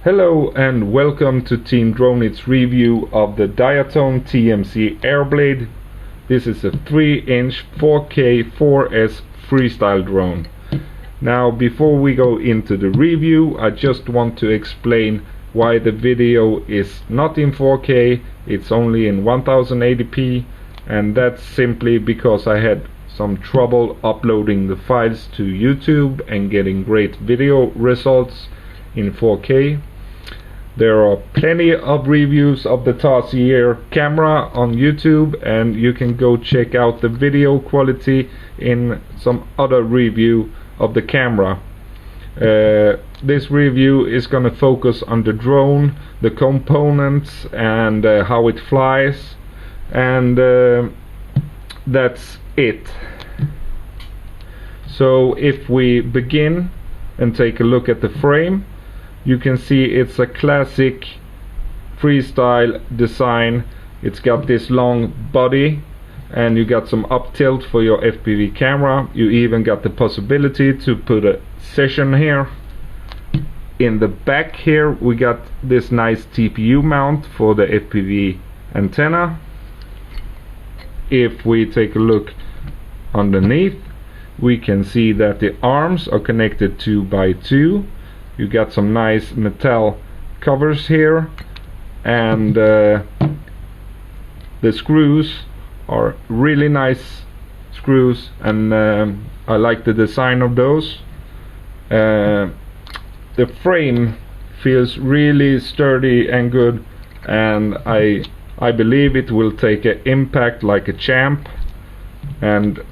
Hello and welcome to Team Droneit's review of the Diatone TMC Airblade. This is a 3-inch 4K 4S freestyle drone. Now, before we go into the review, I just want to explain why the video is not in 4K, it's only in 1080p, and that's simply because I had some trouble uploading the files to YouTube and getting great video results in 4K. There are plenty of reviews of the Tarsier camera on YouTube, and you can go check out the video quality in some other review of the camera. This review is going to focus on the drone, the components, and how it flies, and that's it. So if we begin and take a look at the frame, you can see it's a classic freestyle design. It's got this long body and you got some up tilt for your FPV camera. You even got the possibility to put a session here. In the back here we got this nice TPU mount for the FPV antenna. If we take a look underneath, we can see that the arms are connected 2x2. You got some nice metal covers here, and the screws are really nice screws, and I like the design of those. The frame feels really sturdy and good, and I believe it will take an impact like a champ, and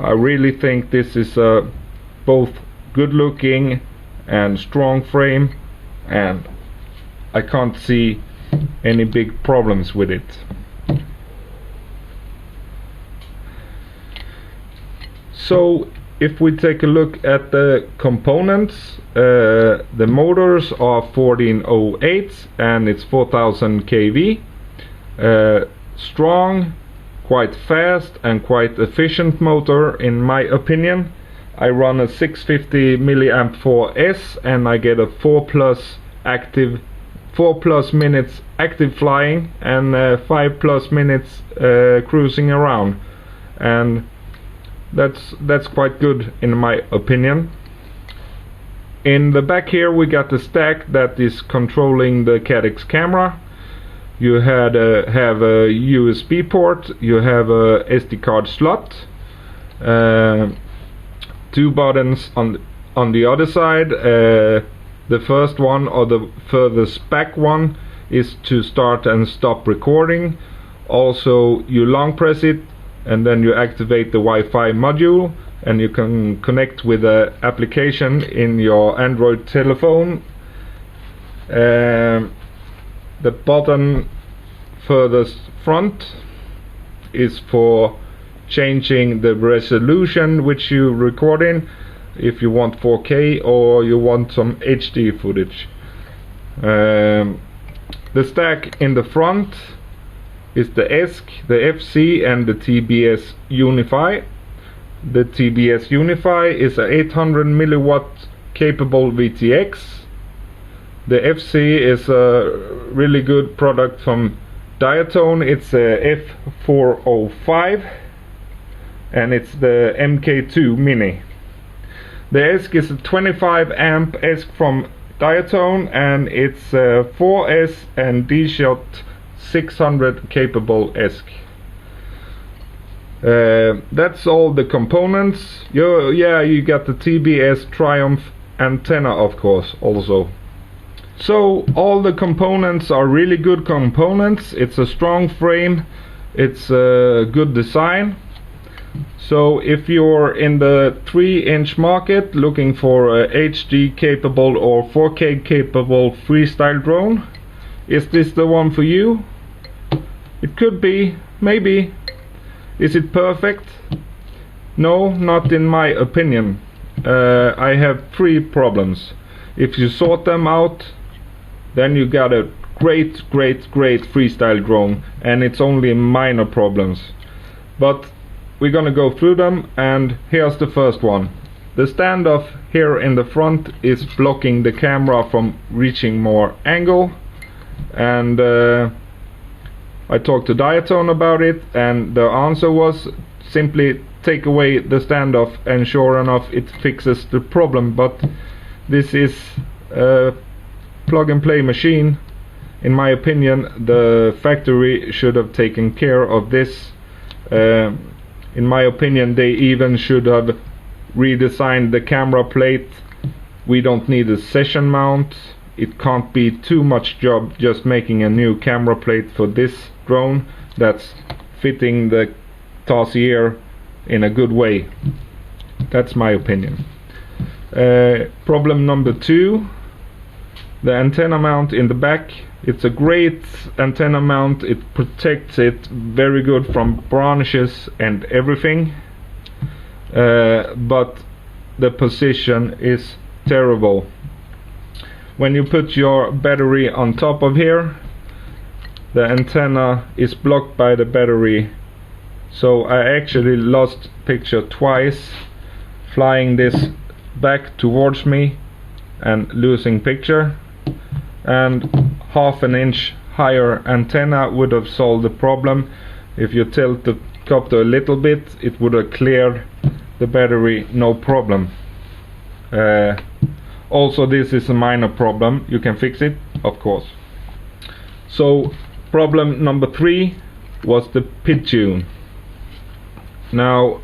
I really think this is a both good looking and strong frame, and I can't see any big problems with it. So if we take a look at the components, the motors are 1408 and it's 4000 kV. Strong, quite fast and quite efficient motor in my opinion. I run a 650 milliamp 4S and I get a 4 plus minutes active flying and 5 plus minutes cruising around, and that's quite good in my opinion. In the back here we got the stack that is controlling the Caddx camera. You have a USB port, you have a SD card slot, two buttons on the other side. The first one, or the furthest back one, is to start and stop recording. Also you long press it and then you activate the Wi-Fi module, and you can connect with the application in your Android telephone. The button furthest front is for changing the resolution which you record in, if you want 4K or you want some HD footage. The stack in the front is the ESC, the FC and the TBS Unify. The TBS Unify is a 800 milliwatt capable VTX. The FC is a really good product from Diatone. It's a F405 and it's the MK2 Mini. The ESC is a 25 amp ESC from Diatone, and it's 4S and D-Shot 600 capable ESC. That's all the components. You got the TBS Triumph antenna of course also. So all the components are really good components. It's a strong frame, it's a good design. So if you're in the 3-inch market looking for a HD capable or 4K capable freestyle drone, is this the one for you? It could be, maybe. Is it perfect? No, not in my opinion. I have 3 problems. If you sort them out, then you got a great freestyle drone, and it's only minor problems. But we're gonna go through them, and here's the first one. the standoff here in the front is blocking the camera from reaching more angle, and I talked to Diatone about it, and the answer was simply take away the standoff, and sure enough it fixes the problem. But this is a plug and play machine. In my opinion, the factory should have taken care of this. In my opinion, they even should have redesigned the camera plate. We don't need a session mount. It can't be too much job just making a new camera plate for this drone that's fitting the Tarsier in a good way. That's my opinion. Problem number 2, the antenna mount in the back. It's a great antenna mount. It protects it very good from branches and everything, but the position is terrible. When you put your battery on top of here, the antenna is blocked by the battery. So I actually lost picture twice, flying this back towards me and losing picture. And half an inch higher antenna would have solved the problem. If you tilt the copter a little bit, it would have cleared the battery, no problem. Also, this is a minor problem. You can fix it, of course. So problem number 3 was the pitch tune. Now,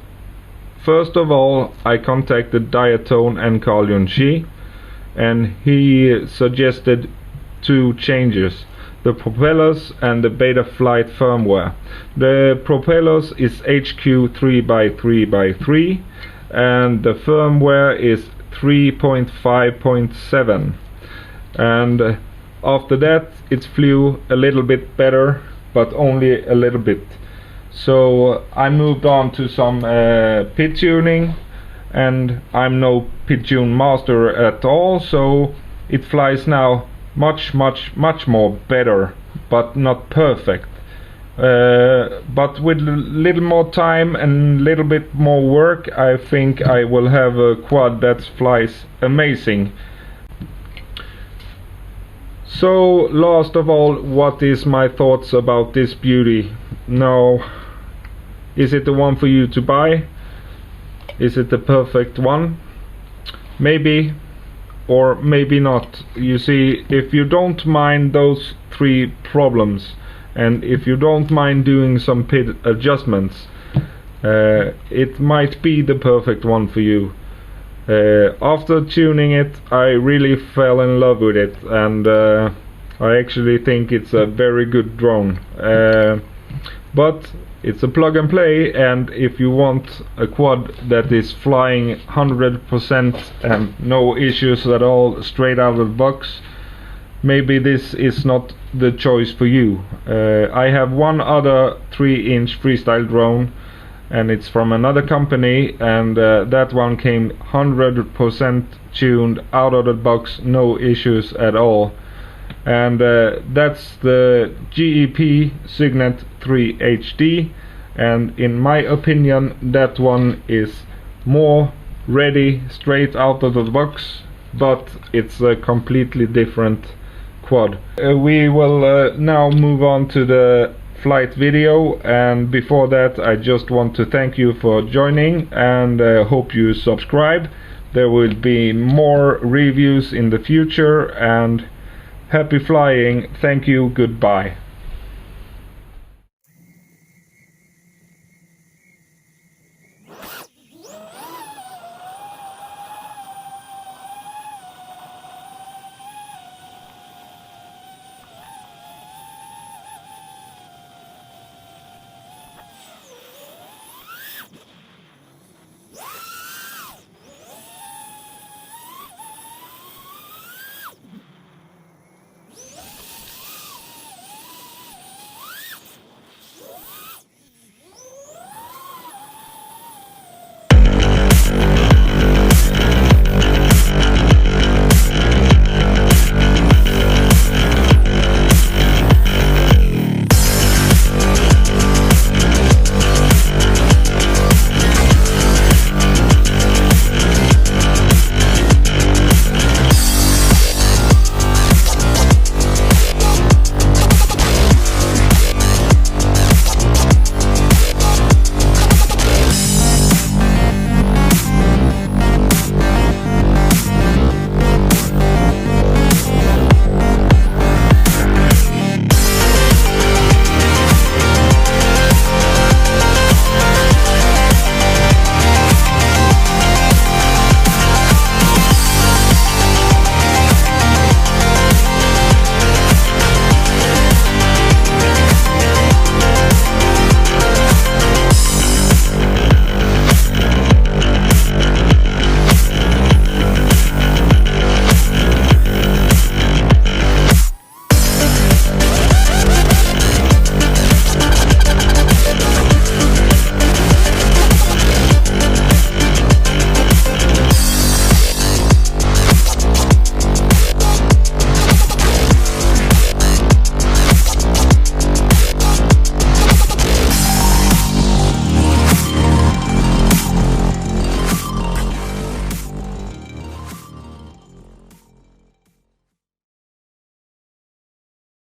first of all, I contacted Diatone and Carl Junchi, and he suggested 2 changes: the propellers and the Betaflight firmware. The propellers is HQ3x3x3, and the firmware is 3.5.7, and after that it flew a little bit better, but only a little bit. So I moved on to some pitch tuning, and I'm no pitch tune master at all, so it flies now much more better, but not perfect. But with a little more time and a little bit more work, I think I will have a quad that flies amazing. So last of all, what is my thoughts about this beauty? Now, is it the one for you to buy? Is it the perfect one? Maybe, or maybe not. You see, if you don't mind those 3 problems, and if you don't mind doing some PID adjustments, it might be the perfect one for you. After tuning it, I really fell in love with it, and I actually think it's a very good drone. But it's a plug and play, and if you want a quad that is flying 100% and no issues at all straight out of the box, maybe this is not the choice for you. I have one other 3-inch Freestyle drone, and it's from another company, and that one came 100% tuned out of the box, no issues at all. And that's the GEP Signet 3 HD, and in my opinion that one is more ready straight out of the box, but it's a completely different quad. We will now move on to the flight video, and before that I just want to thank you for joining, and hope you subscribe. There will be more reviews in the future, and happy flying. Thank you. Goodbye.